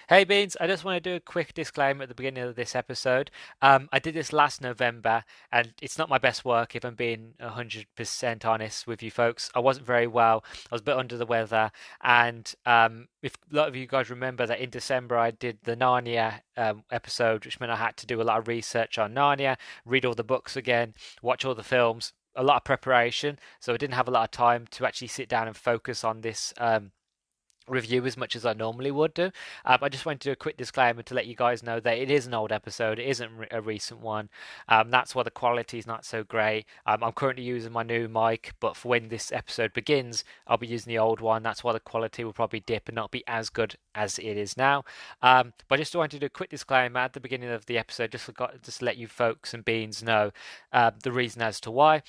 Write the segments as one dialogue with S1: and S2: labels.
S1: Hey Beans, I just want to do a quick disclaimer at the beginning of this episode. I did this last November, and it's not my best work if I'm being 100% honest with you folks. I wasn't very well. I was a bit under the weather, and if a lot of you guys remember that in December I did the Narnia episode, which meant I had to do a lot of research on Narnia, read all the books again, watch all the films, a lot of preparation. So I didn't have a lot of time to actually sit down and focus on this review as much as I normally would do. I just wanted to do a quick disclaimer to let you guys know that it is an old episode. It isn't a recent one. That's why the quality is not so great. I'm currently using my new mic, but for when this episode begins, I'll be using the old one. That's why the quality will probably dip and not be as good as it is now. But I just wanted to do a quick disclaimer at the beginning of the episode, just to let you folks and beans know the reason as to why.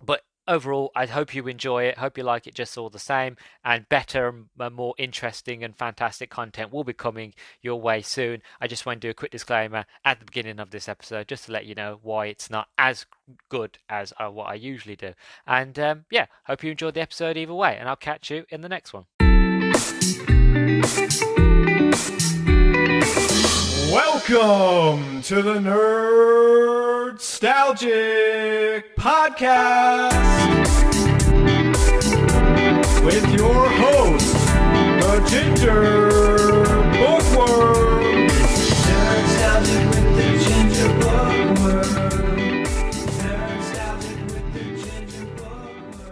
S1: But overall, I hope you enjoy it. Hope you like it just all the same. And better, more interesting, and fantastic content will be coming your way soon. I just want to do a quick disclaimer at the beginning of this episode just to let you know why it's not as good as what I usually do. And yeah, hope you enjoyed the episode either way. And I'll catch you in the next one.
S2: Welcome to the Nerdstalgic podcast with your host, the Ginger Bookworm. Nerdstalgic with the Ginger Bookworm. Nerdstalgic with the Ginger Bookworm.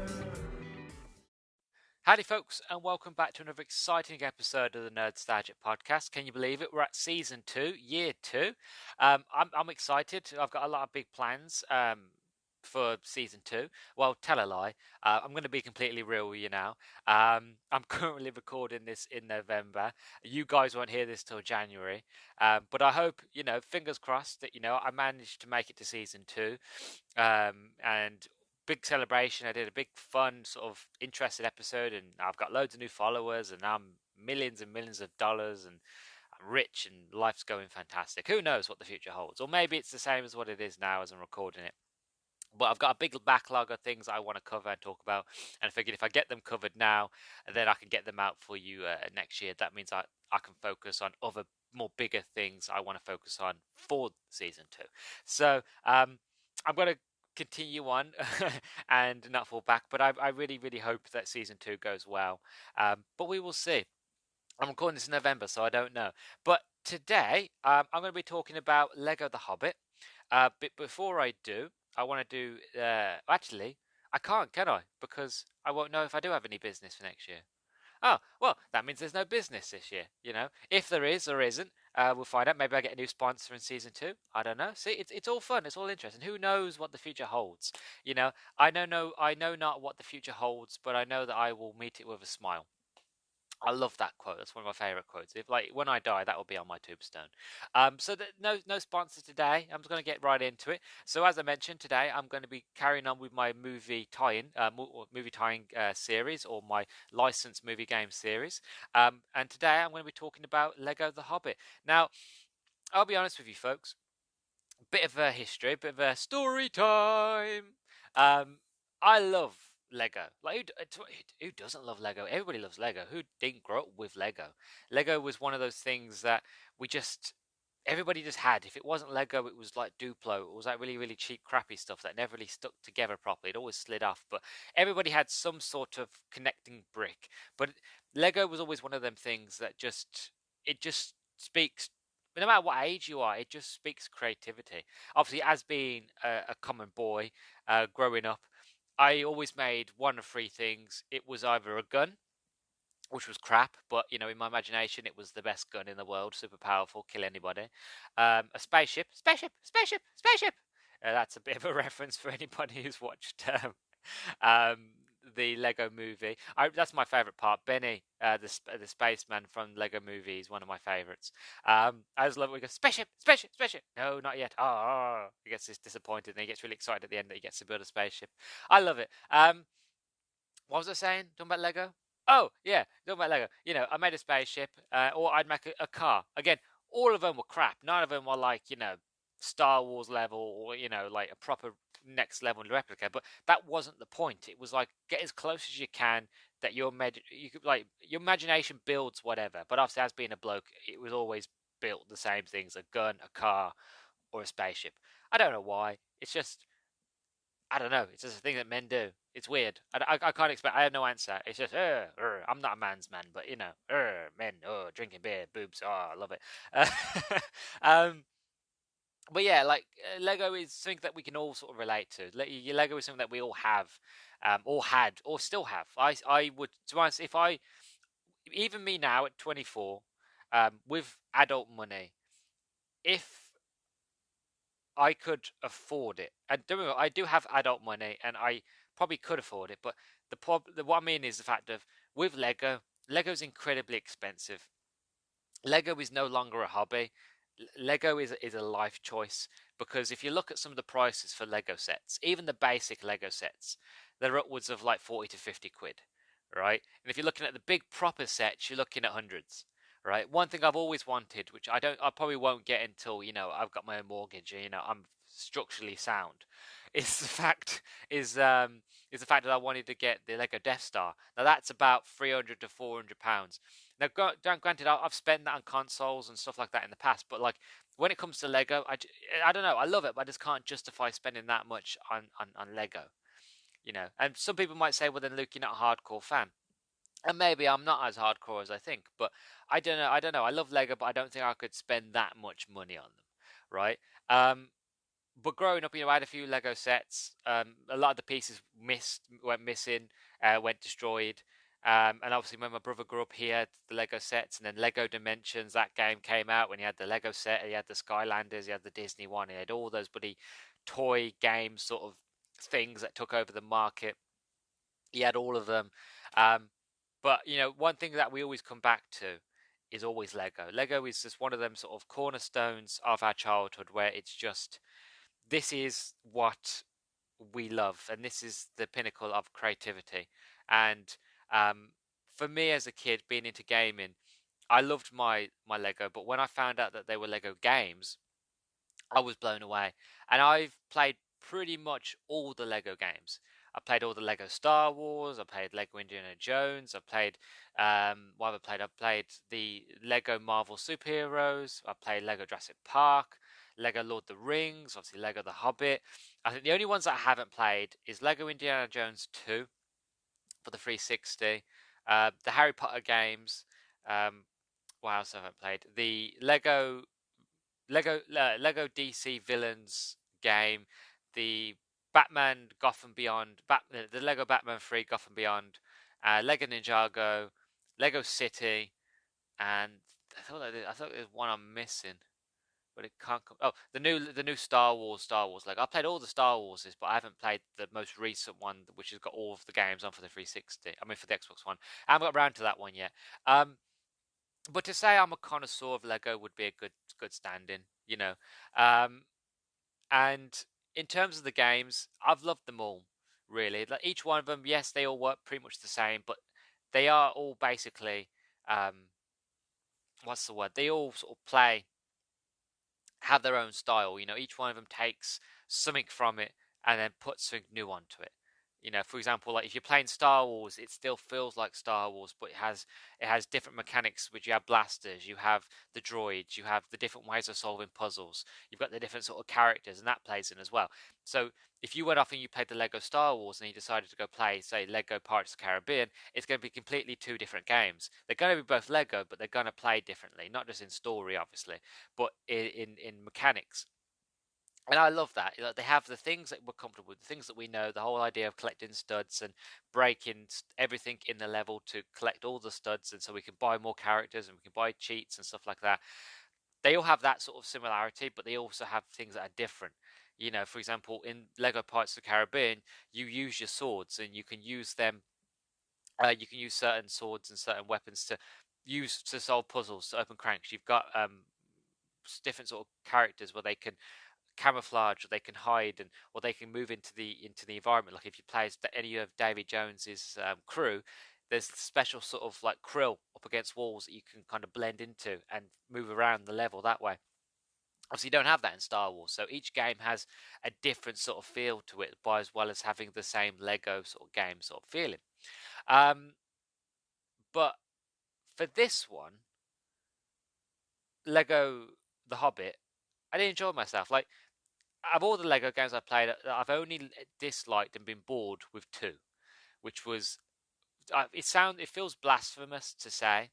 S1: Howdy, folks, and welcome back to another exciting episode of the Nerdstalgic podcast. Can you believe it? We're at season 2, year 2. I'm excited. I've got a lot of big plans for season 2. Well, tell a lie. I'm going to be completely real with you now. I'm currently recording this in November. You guys won't hear this till January, but I hope, fingers crossed that I managed to make it to season 2, and big celebration. I did a big fun sort of interested episode, and I've got loads of new followers, and I'm millions and millions of dollars, and I'm rich, and life's going fantastic. Who knows what the future holds? Or maybe it's the same as what it is now as I'm recording it. But I've got a big backlog of things I want to cover and talk about, and I figured if I get them covered now, then I can get them out for you next year. That means I can focus on other more bigger things I want to focus on for season 2. So I'm going to continue on and not fall back, but I really, really hope that season 2 goes well. But we will see. I'm recording this in November, so I don't know. But today, I'm going to be talking about Lego The Hobbit. But before I do, I want to do... actually, I can't, can I? Because I won't know if I do have any business for next year. Oh, well, that means there's no business this year, If there is or isn't, we'll find out. Maybe I get a new sponsor in season 2. I don't know. See, it's all fun. It's all interesting. Who knows what the future holds? I know not what the future holds, but I know that I will meet it with a smile. I love that quote. That's one of my favorite quotes. If when I die, that will be on my tombstone. So no sponsor today. I'm just going to get right into it. So as I mentioned today, I'm going to be carrying on with my movie tie-in, series, or my licensed movie game series. And today I'm going to be talking about Lego The Hobbit. Now, I'll be honest with you, folks. Bit of a history, bit of a story time. I love Lego. Like who doesn't love Lego? Everybody loves Lego. Who didn't grow up with Lego? Lego was one of those things that everybody just had. If it wasn't Lego, it was like Duplo. It was like really, really cheap, crappy stuff that never really stuck together properly. It always slid off. But everybody had some sort of connecting brick. But Lego was always one of them things that just speaks. No matter what age you are, it just speaks creativity. Obviously, as being a common boy growing up, I always made one of three things. It was either a gun, which was crap, but in my imagination, it was the best gun in the world, super powerful, kill anybody. A spaceship, spaceship. That's a bit of a reference for anybody who's watched um, the Lego movie. That's my favorite part. Benny, the spaceman from Lego movie, is one of my favorites. I just love it. We go spaceship. No, not yet. Oh, he gets disappointed, and he gets really excited at the end that he gets to build a spaceship. I love it. What was I saying? Talking about Lego? Oh, yeah, talking about Lego. I made a spaceship, or I'd make a car. Again, all of them were crap. None of them were like, Star Wars level, or, like a proper next level replica. But that wasn't the point. It was like, get as close as you can, that you could like your imagination builds whatever. But obviously, as being a bloke, it was always built the same things: a gun, a car, or a spaceship. I don't know why. It's just I don't know. It's just a thing that men do. It's weird. I can't explain. I have no answer. It's just, I'm not a man's man, but you know, men, drinking beer, boobs, I love it. Um, but yeah, like Lego is something that we can all sort of relate to. Lego is something that we all have, or had, or still have. I would, to be honest, if I, even me now at 24, with adult money, if I could afford it. And don't get me wrong, I do have adult money, and I probably could afford it. But what I mean is the fact of with Lego, Lego's incredibly expensive. Lego is no longer a hobby. Lego is a life choice because if you look at some of the prices for Lego sets, even the basic Lego sets, they're upwards of like 40 to 50 quid, right? And if you're looking at the big proper sets, you're looking at hundreds, right? One thing I've always wanted, which I probably won't get until, I've got my own mortgage and, I'm structurally sound, is the fact is the fact that I wanted to get the Lego Death Star. Now that's about 300 to 400 pounds. Now, granted, I've spent that on consoles and stuff like that in the past, but like when it comes to Lego, I don't know, I love it, but I just can't justify spending that much on Lego, And some people might say, well, then Luke, you're not a hardcore fan, and maybe I'm not as hardcore as I think, but I don't know. I don't know. I love Lego, but I don't think I could spend that much money on them, right? But growing up, I had a few Lego sets. A lot of the pieces went missing, went destroyed. And obviously, when my brother grew up, he had the Lego sets, and then Lego Dimensions. That game came out when he had the Lego set. He had the Skylanders. He had the Disney one. He had all those bloody toy game sort of things that took over the market. He had all of them. But one thing that we always come back to is always Lego. Lego is just one of them sort of cornerstones of our childhood, where it's just this is what we love, and this is the pinnacle of creativity. And for me as a kid, being into gaming, I loved my Lego, but when I found out that they were Lego games, I was blown away. And I've played pretty much all the Lego games. I played all the Lego Star Wars. I played Lego Indiana Jones. I played what have I played? I've played the Lego Marvel superheroes. I played Lego Jurassic Park, Lego Lord of the Rings, obviously Lego The Hobbit. I think the only ones that I haven't played is Lego Indiana Jones 2 for the 360, the Harry Potter games. What else have I played? The Lego DC Villains game, the Batman Gotham Beyond, the Lego Batman 3 Gotham Beyond, Lego Ninjago, Lego City, and I thought there's one I'm missing, but it can't come. Oh, the new Star Wars. Like I played all the Star Warses, but I haven't played the most recent one, which has got all of the games on for the 360. I mean, for the Xbox One. I haven't got around to that one yet. But to say I'm a connoisseur of Lego would be a good stand-in. And in terms of the games, I've loved them all, really. Like each one of them, yes, they all work pretty much the same, but they are all basically, what's the word? They all sort of have their own style. Each one of them takes something from it and then puts something new onto it. For example, like if you're playing Star Wars, it still feels like Star Wars, but it has different mechanics. Which you have blasters, you have the droids, you have the different ways of solving puzzles. You've got the different sort of characters, and that plays in as well. So if you went off and you played the Lego Star Wars and you decided to go play, say, Lego Pirates of the Caribbean, it's going to be completely two different games. They're going to be both Lego, but they're going to play differently, not just in story, obviously, but in mechanics. And I love that. They have the things that we're comfortable with, the things that we know, the whole idea of collecting studs and breaking everything in the level to collect all the studs, and so we can buy more characters and we can buy cheats and stuff like that. They all have that sort of similarity, but they also have things that are different. For example, in Lego Pirates of the Caribbean, you use your swords and you can use them. You can use certain swords and certain weapons to use to solve puzzles, to open cranks. You've got different sort of characters where they can camouflage, or they can hide, or they can move into the environment. Like if you play as any of Davy Jones's crew, there's special sort of like krill up against walls that you can kind of blend into and move around the level that way. Obviously, you don't have that in Star Wars, so each game has a different sort of feel to it, by as well as having the same Lego sort of game sort of feeling. Um, But for this one, Lego The Hobbit, I didn't enjoy myself. Like, of all the Lego games I played, I've only disliked and been bored with two, which was it feels blasphemous to say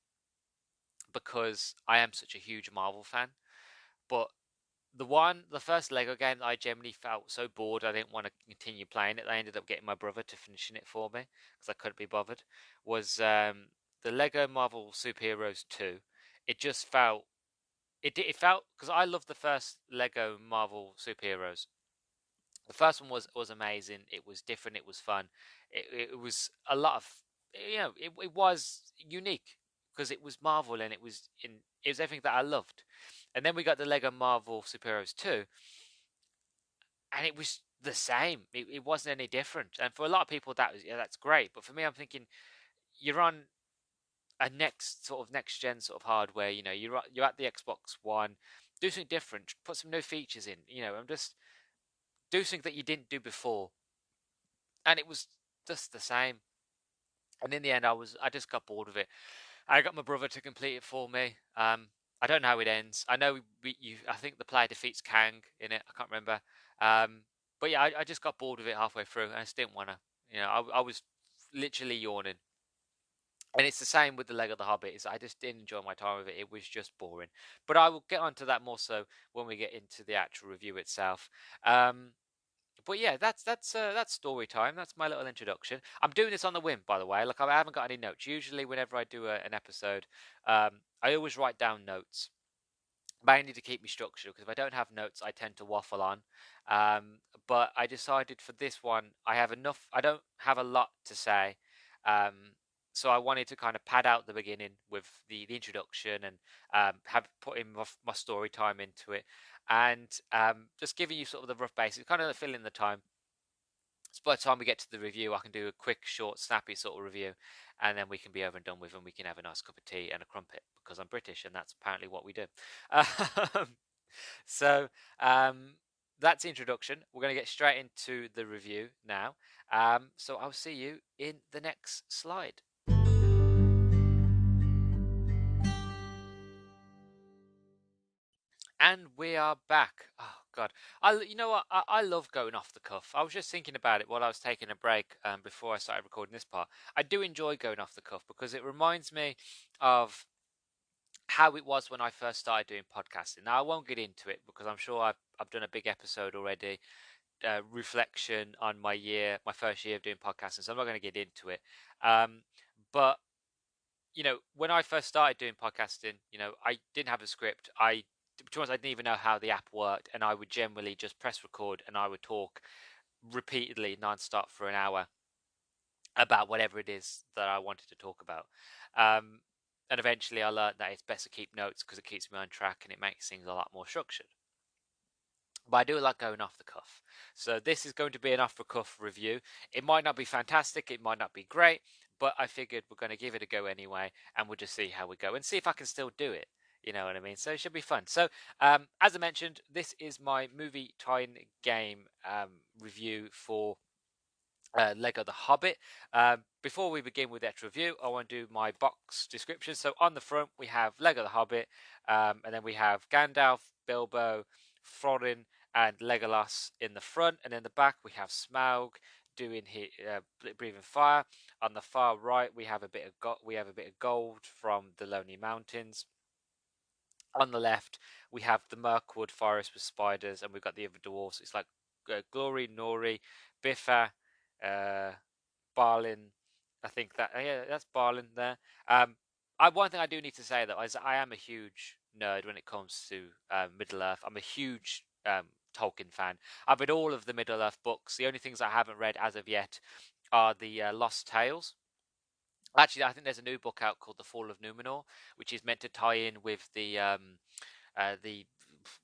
S1: because I am such a huge Marvel fan, but the first Lego game that I generally felt so bored I didn't want to continue playing it. I ended up getting my brother to finishing it for me because I couldn't be bothered. Was the Lego Marvel Superheroes 2. It just felt it felt because I love the first Lego Marvel Superheroes. The first one was amazing. It was different. It was fun. It was a lot of it was unique because it was Marvel and it was everything that I loved. And then we got the Lego Marvel Superheroes 2, and it was the same. It wasn't any different. And for a lot of people, that's great. But for me, I'm thinking you're on a next gen sort of hardware. You're at the Xbox One. Do something different. Put some new features in. I'm just do something that you didn't do before. And it was just the same. And in the end, I just got bored of it. I got my brother to complete it for me. I don't know how it ends. I know I think the player defeats Kang in it. I can't remember. But yeah, I just got bored of it halfway through, and I just didn't want to. I was literally yawning. And it's the same with the Lego The Hobbit. I just didn't enjoy my time with it. It was just boring. But I will get onto that more so when we get into the actual review itself. But yeah, that's story time. That's my little introduction. I'm doing this on the whim, by the way. Like, I haven't got any notes. Usually, whenever I do an episode, I always write down notes, mainly to keep me structured. Because if I don't have notes, I tend to waffle on. But I decided for this one, I have enough. I don't have a lot to say. So I wanted to kind of pad out the beginning with the introduction and have put in my story time into it, and just giving you sort of the rough basics, kind of fill in the time. So by the time we get to the review, I can do a quick, short, snappy sort of review, and then we can be over and done with, and we can have a nice cup of tea and a crumpet because I'm British, and that's apparently what we do. So that's the introduction. We're going to get straight into the review now. So I'll see you in the next slide. And we are back. Oh God, you know what? I love going off the cuff. I was just thinking about it while I was taking a break before I started recording this part. I do enjoy going off the cuff because it reminds me of how it was when I first started doing podcasting. Now I won't get into it because I'm sure I've done a big episode already, reflection on my first year of doing podcasting. So I'm not going to get into it. But when I first started doing podcasting, I didn't have a script. I didn't even know how the app worked, and I would generally just press record and I would talk repeatedly non-stop for an hour about whatever it is that I wanted to talk about. And eventually I learned that it's best to keep notes because it keeps me on track and it makes things a lot more structured. But I do like going off the cuff. So this is going to be an off the cuff review. It might not be fantastic, it might not be great, but I figured we're going to give it a go anyway, and we'll just see how we go and see if I can still do it. You know what I mean? So it should be fun. So, as I mentioned, this is my movie tie-in game review for Lego The Hobbit. Before we begin with that review, I want to do my box description. So on the front, we have Lego The Hobbit, and then we have Gandalf, Bilbo, Thorin, and Legolas in the front, and in the back we have Smaug doing breathing fire. On the far right, we have a bit of gold from the Lonely Mountains. On the left, we have the Mirkwood forest with spiders, and we've got the other dwarves. It's like Glory, Nori, Biffa, Barlin. I think that's Barlin there. One thing I do need to say though is I am a huge nerd when it comes to Middle Earth. I'm a huge Tolkien fan. I've read all of the Middle Earth books. The only things I haven't read as of yet are the Lost Tales. Actually, I think there's a new book out called The Fall of Numenor, which is meant to tie in with the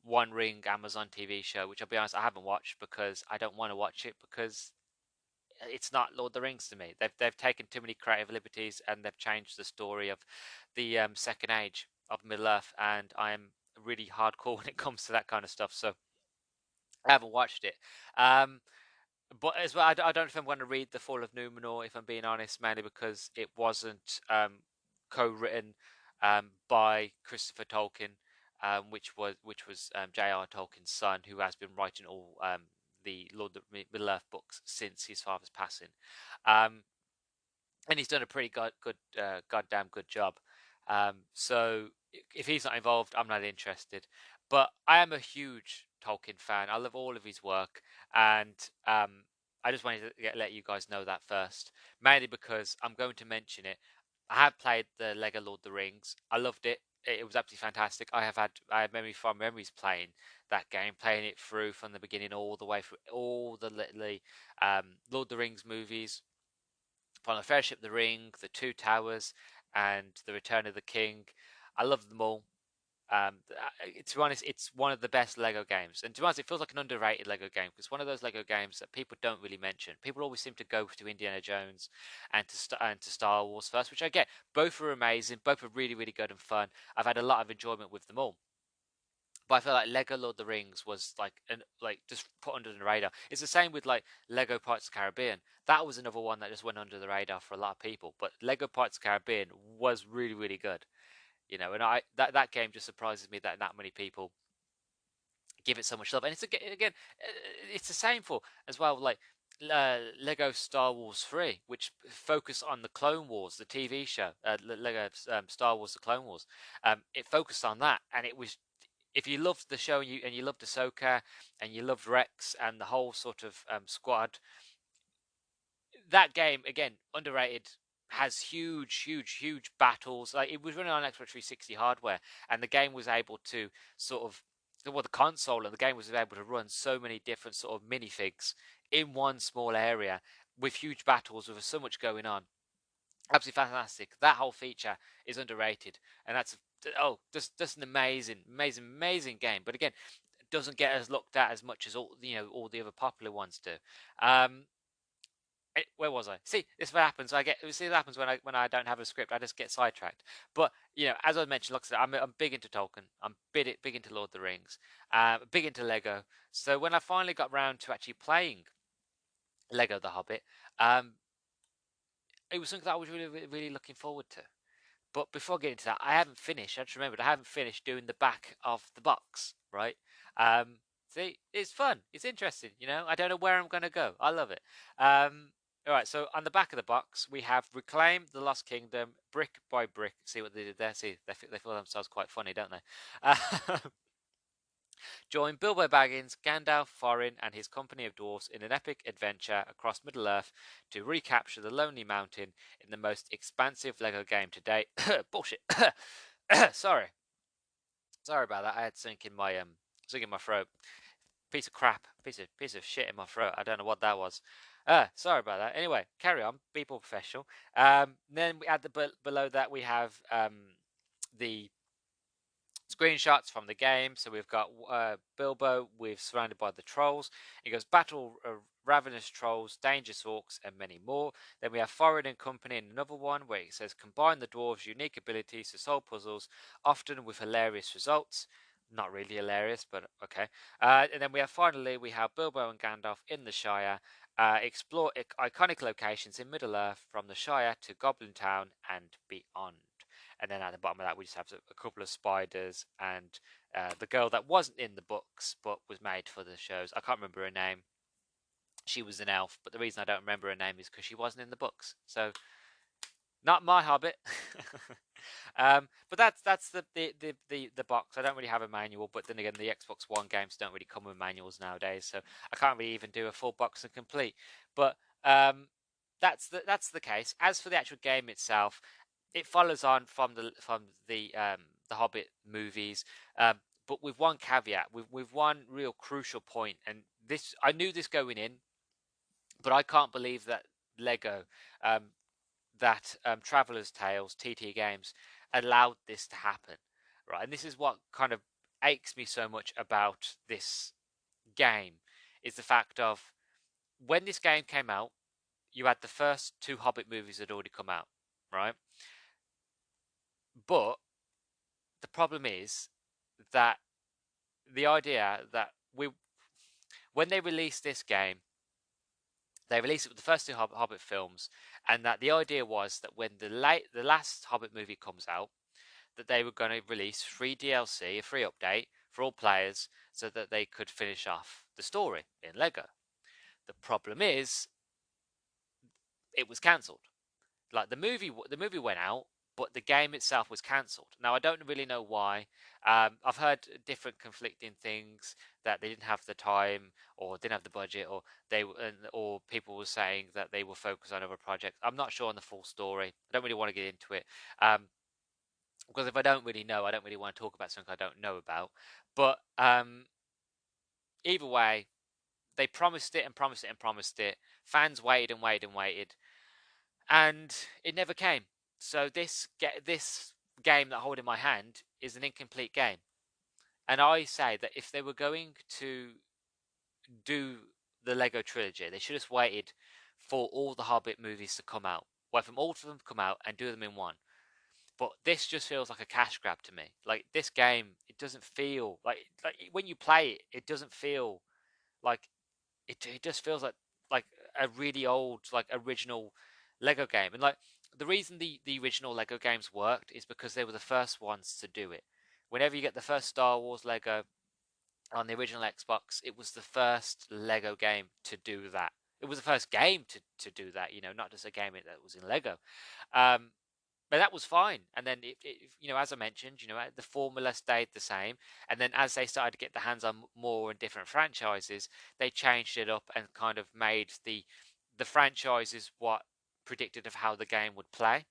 S1: One Ring Amazon TV show, which I'll be honest, I haven't watched because I don't want to watch it because it's not Lord of the Rings to me. They've taken too many creative liberties and they've changed the story of the Second Age of Middle Earth, and I am really hardcore when it comes to that kind of stuff. So I haven't watched it. But as well, I don't know if I'm going to read The Fall of Numenor, if I'm being honest, mainly because it wasn't co-written by Christopher Tolkien, which was J.R. Tolkien's son, who has been writing all the Lord of Middle Earth books since his father's passing. Um, and he's done a pretty goddamn good job. So if he's not involved, I'm not interested. But I am a huge Tolkien fan. I love all of his work, and I just wanted to let you guys know that first, mainly because I'm going to mention it. I have played the Lego Lord of the Rings. I loved it. It was absolutely fantastic. I had fond memories playing that game, playing it through from the beginning all the way through all the Lord of the Rings movies, from the Fellowship of the Ring, the Two Towers, and the Return of the King. I love them all. To be honest, it's one of the best Lego games, and to be honest, it feels like an underrated Lego game because one of those Lego games that people don't really mention. People always seem to go to Indiana Jones and to Star Wars first, which I get. Both are amazing, both are really really good and fun. I've had a lot of enjoyment with them all. But I feel like Lego Lord of the Rings was like just put under the radar. It's the same with like Lego Pirates of the Caribbean. That was another one that just went under the radar for a lot of people. But Lego Pirates of the Caribbean was really really good, and that game just surprises me that many people give it so much love. And it's again, it's the same for as well like Lego Star Wars 3, which focused on the Clone Wars, the TV show, Lego Star Wars: The Clone Wars. It focused on that, and it was, if you loved the show and you loved Ahsoka and you loved Rex and the whole sort of squad, that game again underrated. Has huge battles. Like, it was running on Xbox 360 hardware, and the game was able to sort of, well, the console and the game was able to run so many different sort of minifigs in one small area with huge battles with so much going on. Absolutely fantastic. That whole feature is underrated, and that's just an amazing game. But again, it doesn't get as looked at as much as all the other popular ones do. Where was I? See, this is what happens. What happens when I don't have a script. I just get sidetracked. But as I mentioned, like I said, I'm big into Tolkien. I'm big into Lord of the Rings. Big into Lego. So when I finally got round to actually playing Lego The Hobbit, it was something that I was really really looking forward to. But before getting to that, I haven't finished. I just remembered I haven't finished doing the back of the box, right? See, it's fun. It's interesting. I don't know where I'm going to go. I love it. All right. So on the back of the box, we have reclaim the Lost Kingdom brick by brick. See what they did there? See, they feel themselves quite funny, don't they? Join Bilbo Baggins, Gandalf, Thorin, and his company of dwarves in an epic adventure across Middle-earth to recapture the Lonely Mountain in the most expansive LEGO game to date. Bullshit. Sorry about that. I had something in my throat. Piece of crap. Piece of shit in my throat. I don't know what that was. Sorry about that. Anyway, carry on. Be more professional. Then we add below that we have the screenshots from the game. So we've got Bilbo with surrounded by the trolls. It goes battle ravenous trolls, dangerous orcs, and many more. Then we have Thorin and Company in another one where it says combine the dwarves' unique abilities to solve puzzles, often with hilarious results. Not really hilarious, but okay. And then finally we have Bilbo and Gandalf in the Shire. Explore iconic locations in Middle Earth from the Shire to Goblin Town and beyond. And then at the bottom of that, we just have a couple of spiders and the girl that wasn't in the books but was made for the shows. I can't remember her name. She was an elf, but the reason I don't remember her name is because she wasn't in the books. So, not my Hobbit. But that's the box. I don't really have a manual, but then again, the Xbox One games don't really come with manuals nowadays, so I can't really even do a full box and complete. But that's the case. As for the actual game itself, it follows on from the Hobbit movies, but with one caveat, with one real crucial point. And this, I knew this going in, but I can't believe that Lego, Traveller's Tales, TT Games, allowed this to happen, right? And this is what kind of aches me so much about this game, is the fact of when this game came out, you had the first two Hobbit movies had already come out, right? But the problem is that the idea that when they released this game, They released it with the first two Hobbit films, and that the idea was that when the last Hobbit movie comes out, that they were going to release free DLC, a free update for all players, so that they could finish off the story in Lego. The problem is, it was cancelled. Like the movie went out, but the game itself was cancelled. Now I don't really know why. I've heard different conflicting things, that they didn't have the time or didn't have the budget, or or people were saying that they were focused on other projects. I'm not sure on the full story. I don't really want to get into it. Because if I don't really know, I don't really want to talk about something I don't know about. But either way, they promised it and promised it and promised it. Fans waited and waited and waited, and it never came. So this game that I hold in my hand is an incomplete game. And I say that if they were going to do the Lego trilogy, they should have waited for all the Hobbit movies to come out. Wait for all of them to come out and do them in one. But this just feels like a cash grab to me. Like this game, it doesn't feel like when you play it, it doesn't feel like it just feels like a really old, like, original Lego game. And like the reason the original Lego games worked is because they were the first ones to do it. Whenever you get the first Star Wars Lego on the original Xbox, it was the first Lego game to do that. It was the first game to do that, not just a game that was in Lego. But that was fine. And then, as I mentioned, the formula stayed the same. And then as they started to get their hands on more and different franchises, they changed it up and kind of made the franchises what predicted of how the game would play.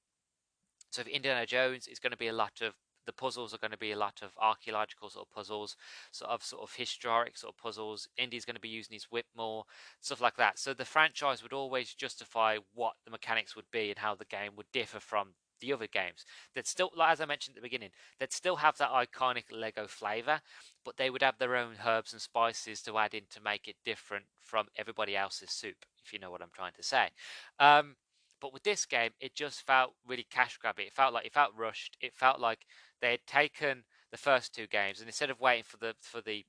S1: So for Indiana Jones, it's going to be a lot of the puzzles are going to be a lot of archaeological sort of puzzles, sort of historic sort of puzzles. Indy's going to be using his whip more, stuff like that. So the franchise would always justify what the mechanics would be and how the game would differ from the other games. That still, like, as I mentioned at the beginning, they'd still have that iconic Lego flavor, but they would have their own herbs and spices to add in to make it different from everybody else's soup, if you know what I'm trying to say. But with this game, it just felt really cash grabby. It felt rushed. It felt like they had taken the first two games, and instead of waiting for the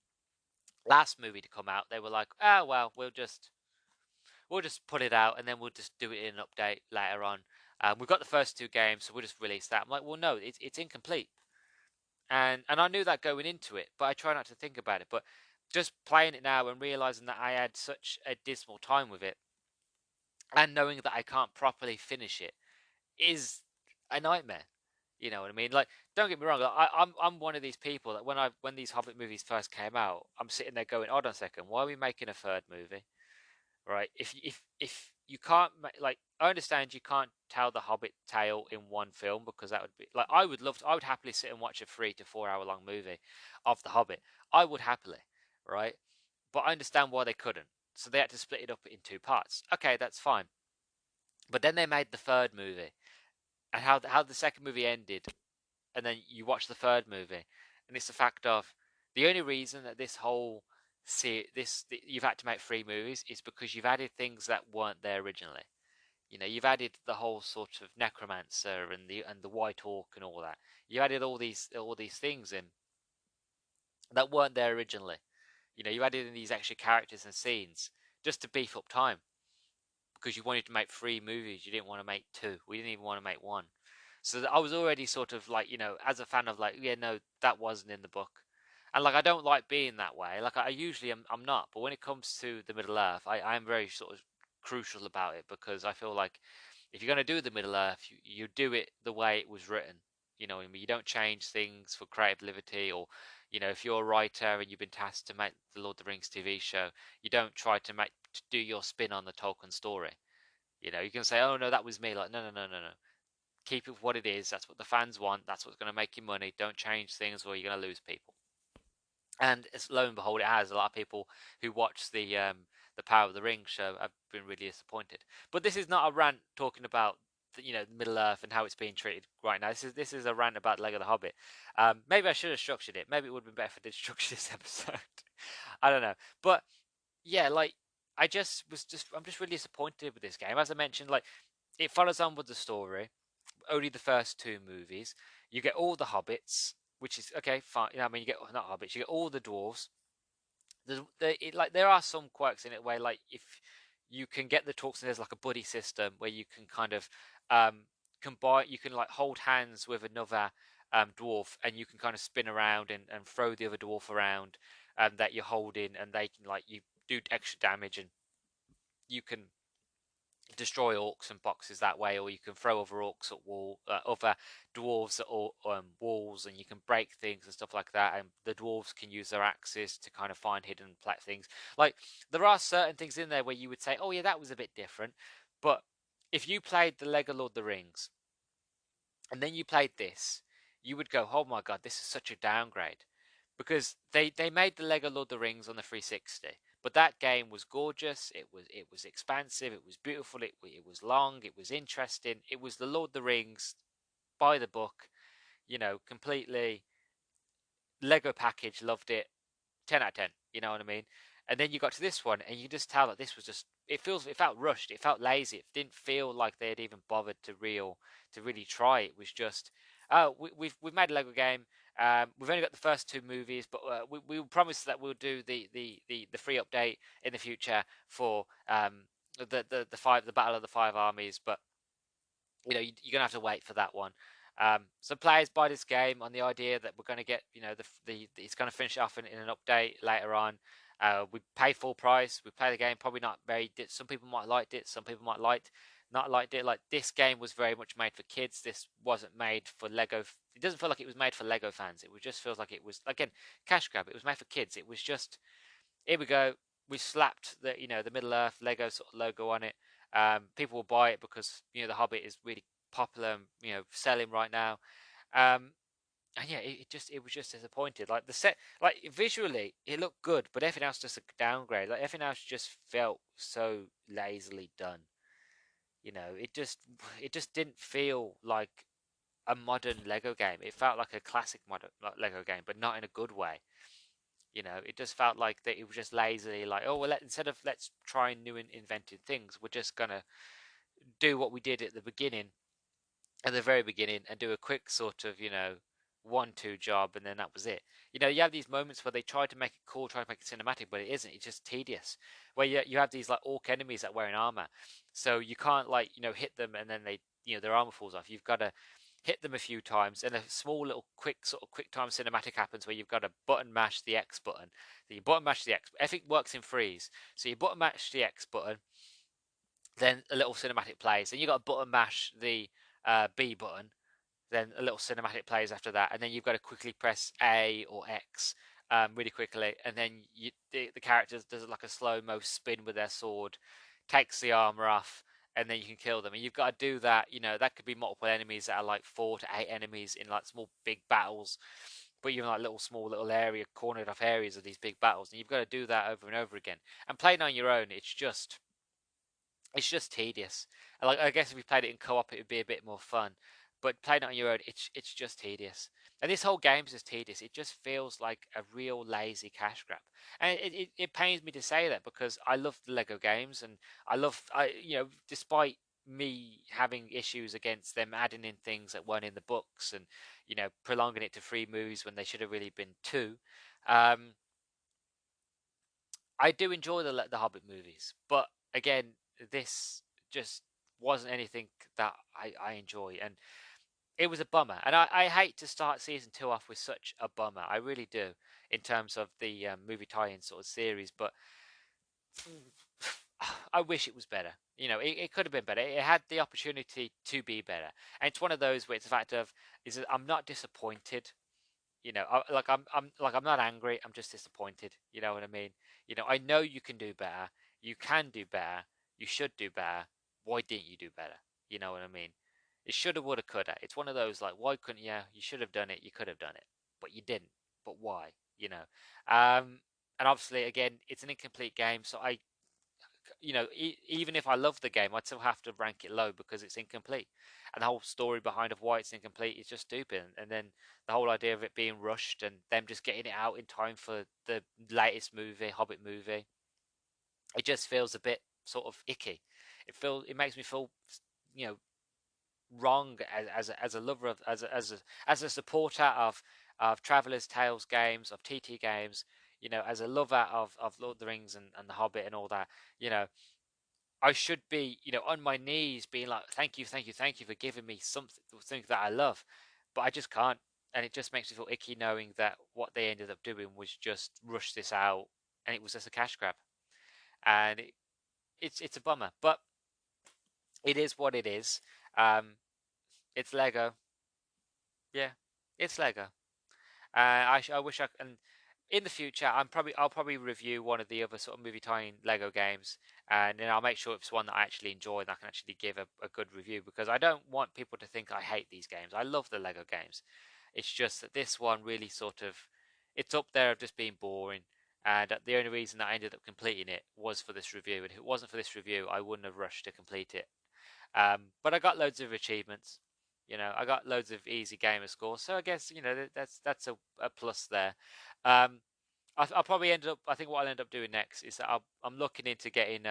S1: last movie to come out, they were like, "Oh well, we'll just put it out, and then we'll just do it in an update later on. We've got the first two games, so we'll just release that." I'm like, "Well, no, it's incomplete," and I knew that going into it, but I try not to think about it. But just playing it now and realizing that I had such a dismal time with it, and knowing that I can't properly finish it, is a nightmare. You know what I mean? Like, don't get me wrong. I'm one of these people that when these Hobbit movies first came out, I'm sitting there going, "Hold on a second, why are we making a third movie?" Right? If you can't like, I understand you can't tell the Hobbit tale in one film, because that would be like, I would happily sit and watch a 3 to 4 hour long movie of the Hobbit. I would happily, right? But I understand why they couldn't, so they had to split it up in two parts. Okay, that's fine. But then they made the third movie, and how the second movie ended, and then you watch the third movie, and it's the fact of the only reason that this whole you've had to make three movies is because you've added things that weren't there originally. You've added the whole sort of necromancer and the White Hawk and all that. You added all these things in that weren't there originally. You added in these extra characters and scenes just to beef up time, because you wanted to make three movies. You didn't want to make two. We didn't even want to make one. So I was already sort of like, as a fan of like, yeah, no, that wasn't in the book. And like, I don't like being that way. Like, I usually I'm not. But when it comes to the Middle Earth, I'm very sort of crucial about it, because I feel like if you're going to do the Middle Earth, you do it the way it was written. I mean, you don't change things for creative liberty, or if you're a writer and you've been tasked to make the Lord of the Rings TV show, you don't try to do your spin on the Tolkien story. You can say, "Oh no, that was me." Like, no, no, no, no, no. Keep it what it is. That's what the fans want. That's what's going to make you money. Don't change things, or you're going to lose people. And lo and behold, it has. A lot of people who watch the Power of the Ring show have been really disappointed. But this is not a rant talking about Middle Earth and how it's being treated right now. This is a rant about Lego the Hobbit. Maybe I should have structured it. Maybe it would have been better if I did structure this episode. I don't know. But yeah, like, I'm just really disappointed with this game. As I mentioned, like, it follows on with the story. Only the first two movies. You get all the hobbits, which is okay, fine. I mean, you get not hobbits. You get all the dwarves. There are some quirks in it where, like, if you can get the talks, and there's like a buddy system where you can kind of um, combine. You can like hold hands with another dwarf, and you can kind of spin around and throw the other dwarf around that you're holding, and they can like you do extra damage, and you can destroy orcs and boxes that way, or you can throw other orcs at other dwarves at walls, and you can break things and stuff like that. And the dwarves can use their axes to kind of find hidden things. Like there are certain things in there where you would say, "Oh yeah, that was a bit different," but if you played the Lego Lord of the Rings and then you played this, you would go, "Oh my god, this is such a downgrade," because they made the Lego Lord of the Rings on the 360, but that game was gorgeous. It was expansive. It was beautiful. It was long. It was interesting. It was the Lord of the Rings by the book. Completely Lego package. Loved it. 10 out of 10. You know what I mean? And then you got to this one, and you can just tell that this was just. It felt rushed. It felt lazy. It didn't feel like they had even bothered to really try. It was just, oh, we've made a Lego game. We've only got the first two movies, but we promise that we'll do the free update in the future for the Battle of the Five Armies. But you're gonna have to wait for that one. So players buy this game on the idea that we're going to get, it's going to finish off in an update later on. We pay full price. We play the game. Probably not very. Some people might liked it. Some people might not liked it. Like this game was very much made for kids. This wasn't made for Lego. It doesn't feel like it was made for Lego fans. It just feels like it was again cash grab. It was made for kids. It was just here we go. We slapped the Middle Earth Lego sort of logo on it. People will buy it because the Hobbit is really popular and selling right now. And yeah, it was just disappointed. Like the set, like visually, it looked good, but everything else just a downgrade. Like everything else just felt so lazily done. It just didn't feel like a modern Lego game. It felt like a classic modern Lego game, but not in a good way. It just felt like that it was just lazily like, oh well, instead of let's try new and inventive things, we're just gonna do what we did at the very beginning, and do a quick sort of 1-2 job, and then that was it. You have these moments where they try to make it cool, try to make it cinematic, but it isn't. It's just tedious. Where you have these like orc enemies that wear an armor, so you can't like hit them and then they their armor falls off. You've got to hit them a few times, and a small little quick time cinematic happens where you've got to button mash the X button. So you button mash the X. Everything works in freeze, so you button mash the X button, then a little cinematic plays, then you got to button mash the B button, then a little cinematic plays after that, and then you've got to quickly press A or X really quickly, and then the character does like a slow mo spin with their sword, takes the armor off, and then you can kill them. And you've got to do that. That could be multiple enemies that are like 4 to 8 enemies in like small big battles, but even like little area cornered off areas of these big battles, and you've got to do that over and over again. And playing on your own, it's just tedious. Like I guess if you played it in co-op, it would be a bit more fun. But playing it on your own, it's just tedious. And this whole game is just tedious. It just feels like a real lazy cash grab. And it pains me to say that because I love the Lego games, and despite me having issues against them adding in things that weren't in the books, and prolonging it to 3 movies when they should have really been 2. Um, I do enjoy the Hobbit movies, but again, this just wasn't anything that I enjoy, and it was a bummer. And I hate to start season 2 off with such a bummer. I really do, in terms of the movie tie-in sort of series. But I wish it was better. It could have been better. It had the opportunity to be better. And it's one of those where it's a fact of is that I'm not disappointed. I'm not angry. I'm just disappointed. You know what I mean? I know you can do better. You can do better. You should do better. Why didn't you do better? You know what I mean? It shoulda, woulda, coulda. It's one of those like, why couldn't you? You should have done it. You could have done it, but you didn't. But why? And obviously, again, it's an incomplete game. So even if I love the game, I'd still have to rank it low because it's incomplete. And the whole story behind of why it's incomplete is just stupid. And then the whole idea of it being rushed and them just getting it out in time for the latest movie, Hobbit movie, it just feels a bit sort of icky. It makes me feel, you know, wrong as a lover of as a supporter of Traveller's Tales games, of TT games, as a lover of Lord of the Rings and the Hobbit and all that, you know, I should be, on my knees being like, thank you, thank you, thank you for giving me something that I love. But I just can't. And it just makes me feel icky knowing that what they ended up doing was just rush this out and it was just a cash grab. And it's a bummer. But it is what it is. It's Lego. Yeah, it's Lego. I wish I and in the future I'll probably review one of the other sort of movie tie-in Lego games, and then I'll make sure it's one that I actually enjoy and I can actually give a good review, because I don't want people to think I hate these games. I love the Lego games. It's just that this one really sort of, it's up there of just being boring, and the only reason that I ended up completing it was for this review. And if it wasn't for this review, I wouldn't have rushed to complete it. But I got loads of achievements. I got loads of easy gamer scores, so I guess that's a plus there. Um, I'll probably end up. I think what I'll end up doing next is that I'm looking into getting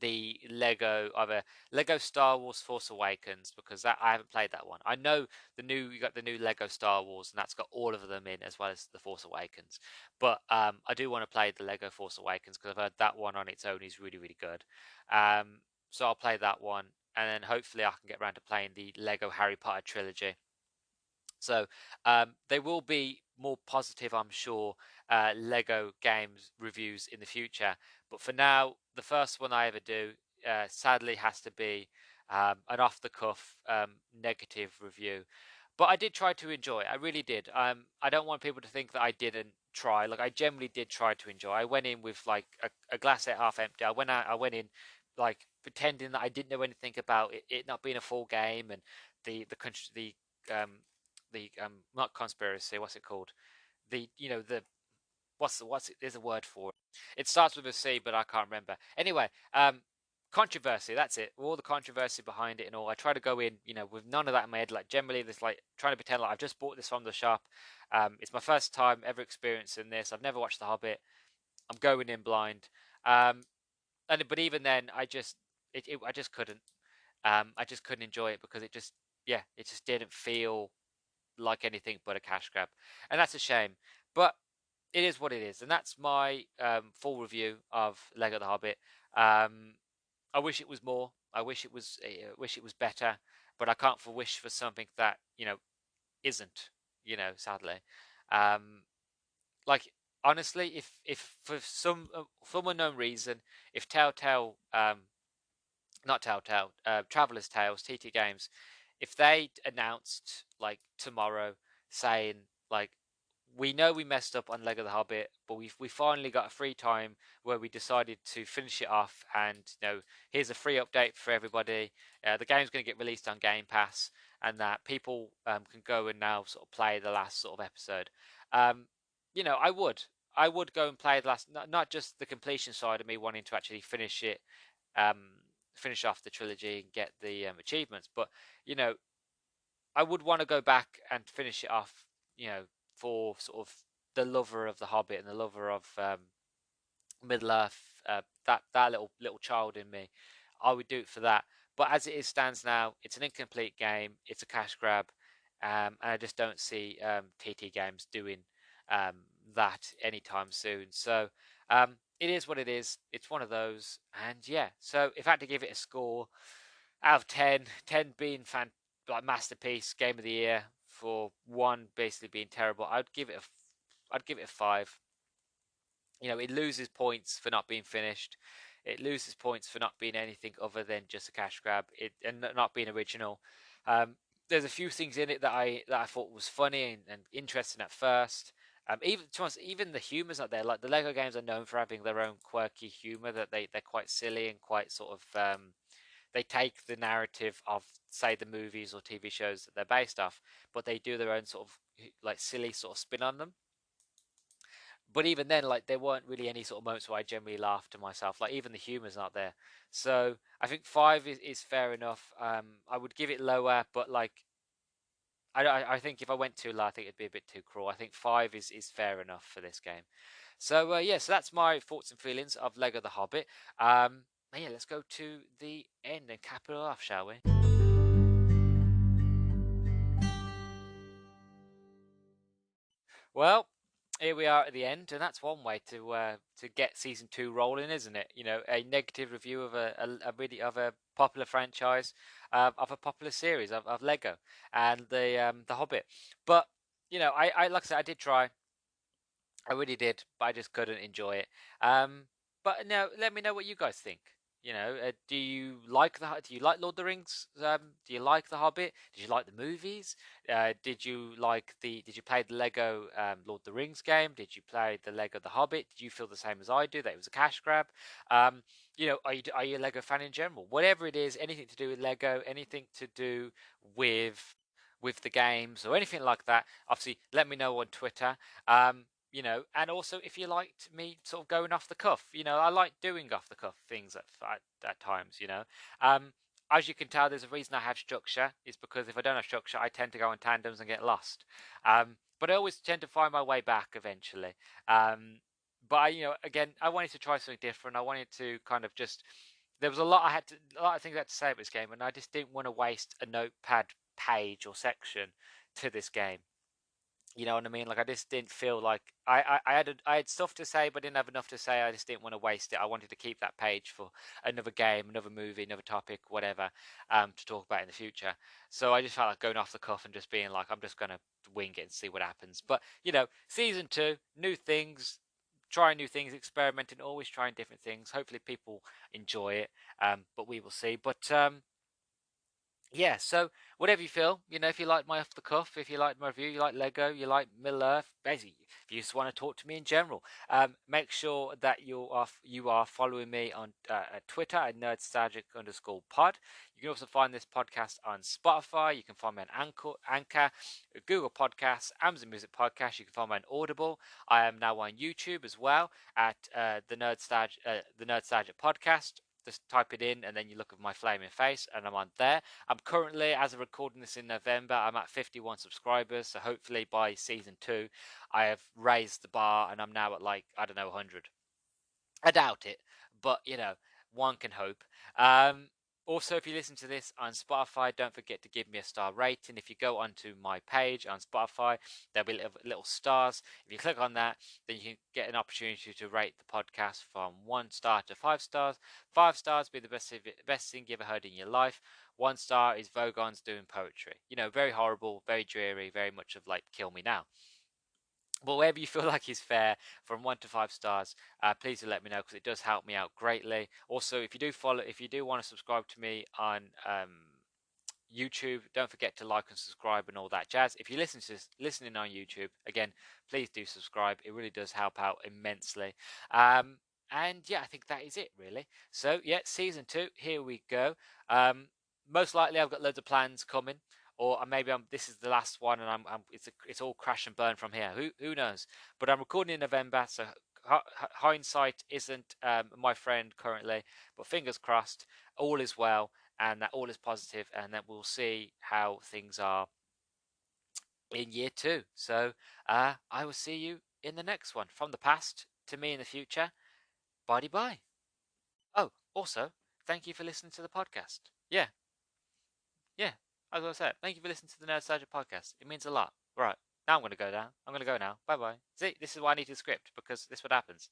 S1: the either Lego Star Wars Force Awakens, because that I haven't played that one. I know you got the new Lego Star Wars, and that's got all of them in as well as the Force Awakens. But I do want to play the Lego Force Awakens because I've heard that one on its own is really really good. So I'll play that one, and then hopefully I can get around to playing the Lego Harry Potter trilogy. So there will be more positive, I'm sure, Lego games reviews in the future. But for now, the first one I ever do, sadly, has to be an off-the-cuff negative review. But I did try to enjoy it. I really did. I don't want people to think that I didn't try. Like, I generally did try to enjoy. I went in with like a glass at half empty. I went in like pretending that I didn't know anything about it not being a full game, and the um not conspiracy, what's it called, the what's it, there's a word for it. It starts with a C, but I can't remember. Anyway, controversy, that's it, all the controversy behind it and all. I try to go in, with none of that in my head. Like, generally this, like, trying to pretend like I've just bought this from the shop. It's my first time ever experiencing this. I've never watched The Hobbit. I'm going in blind. But even then, I just couldn't. I just couldn't enjoy it because it just didn't feel like anything but a cash grab, and that's a shame. But it is what it is, and that's my full review of Lego The Hobbit. I wish it was more. I wish it was better, but I can't wish for something that isn't. Sadly, like, honestly, if for some unknown reason, if Telltale, not Telltale, Traveller's Tales, TT Games, if they announced like tomorrow saying like, we know we messed up on Lego the Hobbit, but we finally got a free time where we decided to finish it off, and here's a free update for everybody. The game's going to get released on Game Pass, and that people can go and now sort of play the last sort of episode. I would go and play the last, not just the completion side of me wanting to actually finish it, finish off the trilogy and get the achievements, but I would want to go back and finish it off, for sort of the lover of the Hobbit and the lover of Middle Earth, that little child in me. I would do it for that. But as it stands now, it's an incomplete game. It's a cash grab, and I just don't see TT Games doing that anytime soon. So it is what it is. It's one of those, and yeah. So if I had to give it a score out of 10, 10 being like masterpiece, game of the year, for 1 basically being terrible, I'd give it a 5. It loses points for not being finished. It loses points for not being anything other than just a cash grab. And not being original. There's a few things in it that I thought was funny and interesting at first. Even the humor's not there. Like, the Lego games are known for having their own quirky humor, that they're quite silly and quite sort of they take the narrative of, say, the movies or TV shows that they're based off, but they do their own sort of like silly sort of spin on them. But even then, like, there weren't really any sort of moments where I generally laughed to myself. Like, even the humor's not there. So I think 5 is fair enough. I would give it lower, but like, I think if I went too low, I think it'd be a bit too cruel. I think 5 is fair enough for this game. So so that's my thoughts and feelings of Lego The Hobbit. Yeah, let's go to the end and cap it off, shall we? Well, here we are at the end, and that's one way to get season 2 rolling, isn't it? You know, a negative review of a really of a popular franchise, of a popular series of Lego and the Hobbit. But you know, I like I said, I did try. I really did, but I just couldn't enjoy it. But now let me know what you guys think. You know, do you like Lord of the Rings? Do you like The Hobbit? Did you like the movies? Did you play the Lego Lord of the Rings game? Did you play the Lego The Hobbit? Did you feel the same as I do that it was a cash grab? You know, are you a Lego fan in general? Whatever it is, anything to do with Lego, anything to do with with the games or anything like that, obviously let me know on Twitter. You know, and also if you liked me sort of going off the cuff, you know, I like doing off the cuff things at times, you know. As you can tell, there's a reason I have structure, is because if I don't have structure, I tend to go in tandems and get lost. But I always tend to find my way back eventually. But you know, again, I wanted to try something different. I wanted to kind of just, there was a lot of things I had to say about this game, and I just didn't want to waste a notepad page or section to this game. You know what I mean? Like I just didn't feel like I had stuff to say, but didn't have enough to say. I just didn't want to waste it. I wanted to keep that page for another game, another movie, another topic, whatever, to talk about in the future. So I just felt like going off the cuff and just being like, I'm just gonna wing it and see what happens. But you know, season 2, new things, trying new things, experimenting, always trying different things. Hopefully, people enjoy it. But we will see. But yeah, so whatever you feel, you know, if you like my off the cuff, if you like my review, you like Lego, you like Middle Earth, basically, if you just want to talk to me in general, make sure that you are following me on at Twitter at nerdstalgic_pod. You can also find this podcast on Spotify. You can find me on Anchor, Google Podcasts, Amazon Music Podcast. You can find me on Audible. I am now on YouTube as well at the Nerdstalgic Podcast. Just type it in and then you look at my flaming face and I'm on there. I'm currently, as of recording this in November, I'm at 51 subscribers. So hopefully by season 2, I have raised the bar and I'm now at like, I don't know, 100. I doubt it, but you know, one can hope. Um, Also, if you listen to this on Spotify, don't forget to give me a star rating. If you go onto my page on Spotify, there'll be little stars. If you click on that, then you can get an opportunity to rate the podcast from 1 star to 5 stars. 5 stars be the best thing you ever heard in your life. 1 star is Vogon's doing poetry. You know, very horrible, very dreary, very much of like kill me now. But wherever you feel like is fair, from 1 to 5 stars, please do let me know because it does help me out greatly. Also, if you do want to subscribe to me on YouTube, don't forget to like and subscribe and all that jazz. If you listening on YouTube, again, please do subscribe. It really does help out immensely. And yeah, I think that is it really. So yeah, season 2, here we go. Most likely, I've got loads of plans coming, or maybe this is the last one, and it's all crash and burn from here. Who knows? But I'm recording in November, so hindsight isn't my friend currently. But fingers crossed, all is well, and that all is positive, and that we'll see how things are in year 2. So I will see you in the next one. From the past to me in the future. Bye bye. Oh, also, thank you for listening to the podcast. Yeah, yeah. As I said, thank you for listening to the Nerdstalgic podcast. It means a lot. Right. Now I'm going to go now. I'm going to go now. Bye bye. See, this is why I need a script, because this is what happens.